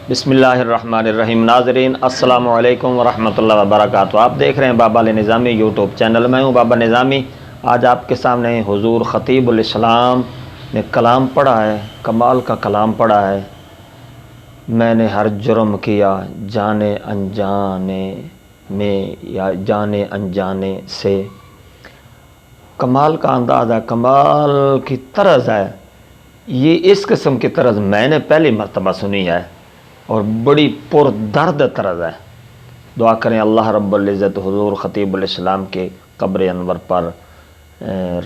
بسم اللہ الرحمن الرحیم۔ ناظرین السلام علیکم ورحمۃ اللہ وبرکاتہ۔ آپ دیکھ رہے ہیں بابا علی نظامی یوٹیوب چینل۔ میں ہوں بابا نظامی۔ آج آپ کے سامنے حضور خطیب الاسلام نے کلام پڑھا ہے، کمال کا کلام پڑھا ہے۔ میں نے ہر جرم کیا جانے انجانے میں یا جانے انجانے سے۔ کمال کا انداز ہے، کمال کی طرز ہے۔ یہ اس قسم کی طرز میں نے پہلی مرتبہ سنی ہے اور بڑی پر درد طرز ہے۔ دعا کریں اللہ رب العزت حضور خطیب الاسلام کے قبر انور پر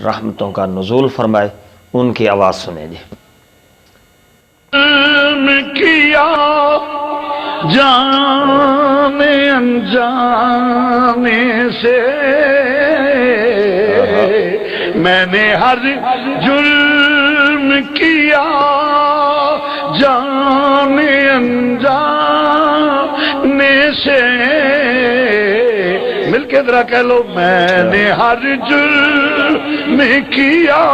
رحمتوں کا نزول فرمائے۔ ان کی آواز سنیں جی۔ کیا جانے انجانے سے میں نے ہر جرم کیا جانے انجانے سے۔ مل کے ذرا کہہ لو، میں نے ہر جرم کیا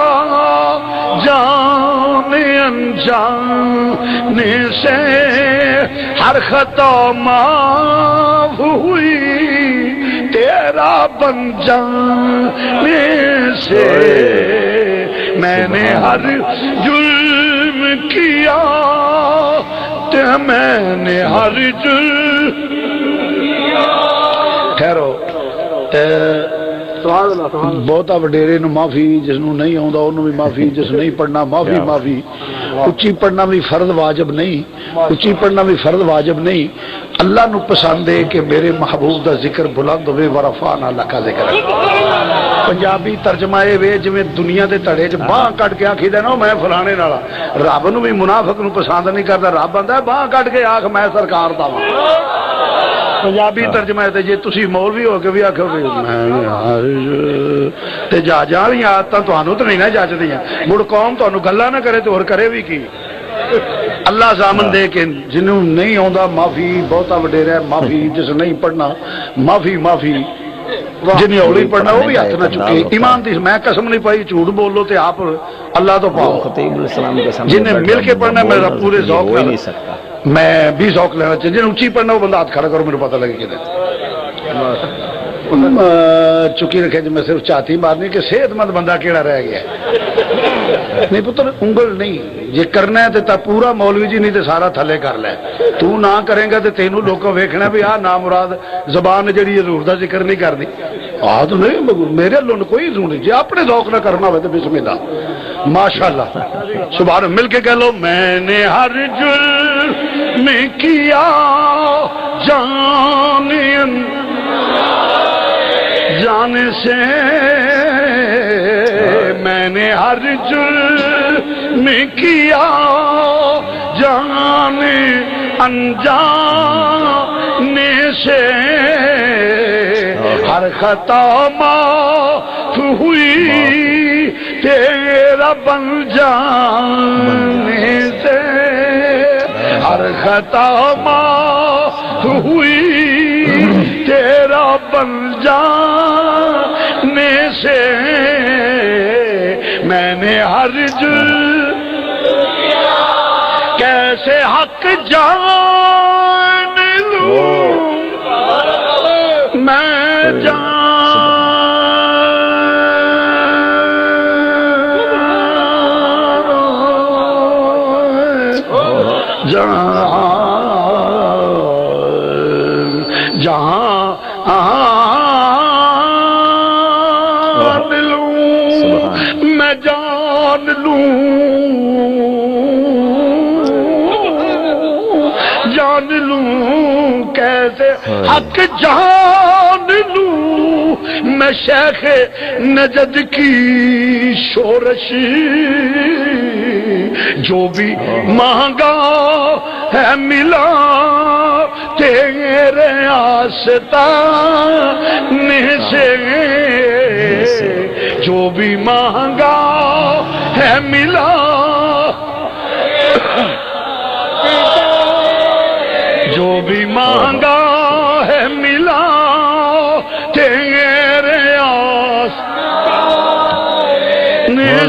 جانے انجانے سے، ہر خطا معاف ہوئی تیرا بن جانے سے۔ میں نے ہر جرم کیا میں نے ہر جرم ٹھہرو بہتا وڈیرے نو معافی، جس نو نہیں آندا انہوں بھی معافی، جس نہیں پڑھنا معافی معافی۔ اچھی پڑھنا بھی فرض واجب نہیں، اچھی پڑھنا بھی فرض واجب نہیں۔ اللہ نو پسند ہے کہ میرے محبوب دا ذکر بلند ہوئے، ورفعنا لک ذکر۔ پنجابی ترجمہ اے وے جویں دنیا دے تڑے چ باہ کٹ کے آکھی دا نا میں فلانے نالا۔ رب نو بھی منافق نو پسند نہیں کردا، رب آندا ہے باہ کٹ کے آکھ میں سرکار دا واں۔ پنجابی ترجمہ ہے جی تسی مولوی ہو کے بھی آکھو گے تے جا والی عادتاں تانوں تے نہیں نہ جچدیاں، مڑ قوم تانوں گلاں نہ کرے تے ہور کرے بھی کی۔ اللہ ضامن دے کہ جنوں نہیں آندا معافی، بہتا وڈیرا ہے معافی، جس نہیں پڑھنا معافی معافی، جنہیں اولی پڑھنا وہ بھی ہاتھ نہ چکے۔ ایمان دی میں قسم نہیں پائی، جھوٹ بولو تے آپ اللہ تو پاؤ۔ جنہیں مل کے پڑھنا میرا پورے ذوق نہیں سکتا، میں بھی ذوق لینا چاہیے۔ جنہیں اونچی پڑھنا وہ بندہ ہاتھ کھڑا کرو، میرے پتہ لگے کدھر چکی رکھے جی۔ میں صرف چاہتی مارنی کہ صحت مند بندہ کیڑا رہ گیا نہیں پتر، انگل نہیں جی کرنا ہے تو پورا مولوی جی، نہیں تو سارا تھلے کر لے۔ تو نہ کریں گا تو تینوں لوگوں ویکھنا بھی آ نام مراد زبان جڑی حضور دا ذکر نہیں کرنی۔ آ تو نہیں میرے لون کوئی ضرور نہیں، جی اپنے ذوق نہ کرنا ہوئے تو بسم اللہ ماشاءاللہ سبحان۔ مل کے کہہ لو، میں نے ہر جرم کیا جانے سے، میں نے ہر جرم کیا جانے انجانے سے، ہر خطا معاف ہوئی تیرا بن جانے سے، ہر خطا معاف ہوئی تیرا بن جانے سے، میں نے ہر جرم کیسے حق جان لوں میں جہاں میں جان لوں کیسے حق جان لوں میں شیخ نجد کی شورش، جو بھی مانگا ہے ملا تیرے آستانے سے، جو بھی مانگا ہے ملا جو بھی مانگا ہے ملا تیرے آسنے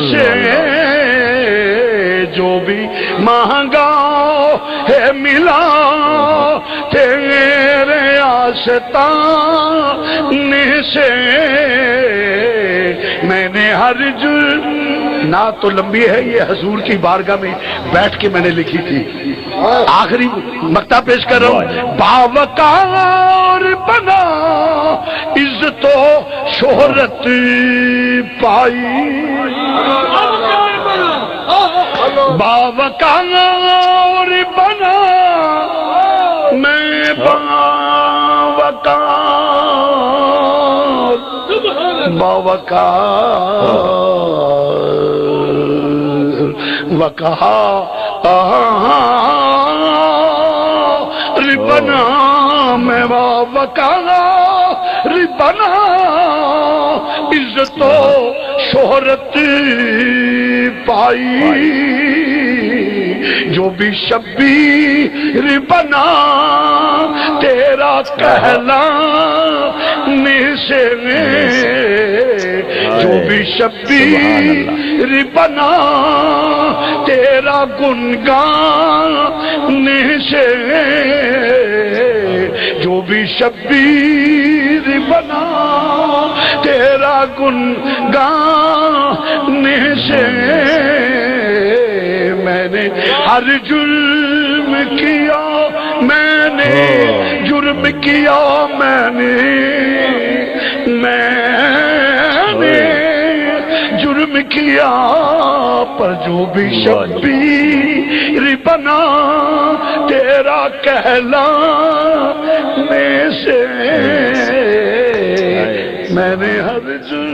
سے، جو بھی مانگا ہے ملا تیرے آستان سے، میں نے ہر جرم، نعت تو لمبی ہے، یہ حضور کی بارگاہ میں بیٹھ کے میں نے لکھی تھی، آخری مقطع پیش کر رہا ہوں۔ باوقار بنا عزت و شہرت پائی، باوقار بنا میں بنا میں بنا عزت و شہرت پائی، جو بھی شبیر بنا تیرا کہلانے سے، جو بھی شبیر بنا تیرا گنگانے سے، جو بھی شبیر بنا تیرا گنگانے سے، میں نے ہر جرم کیا، میں نے جرم کیا، میں نے جرم کیا، پر جو بھی شبیر بنا تیرا کہلانے سے، میں نے ہر جرم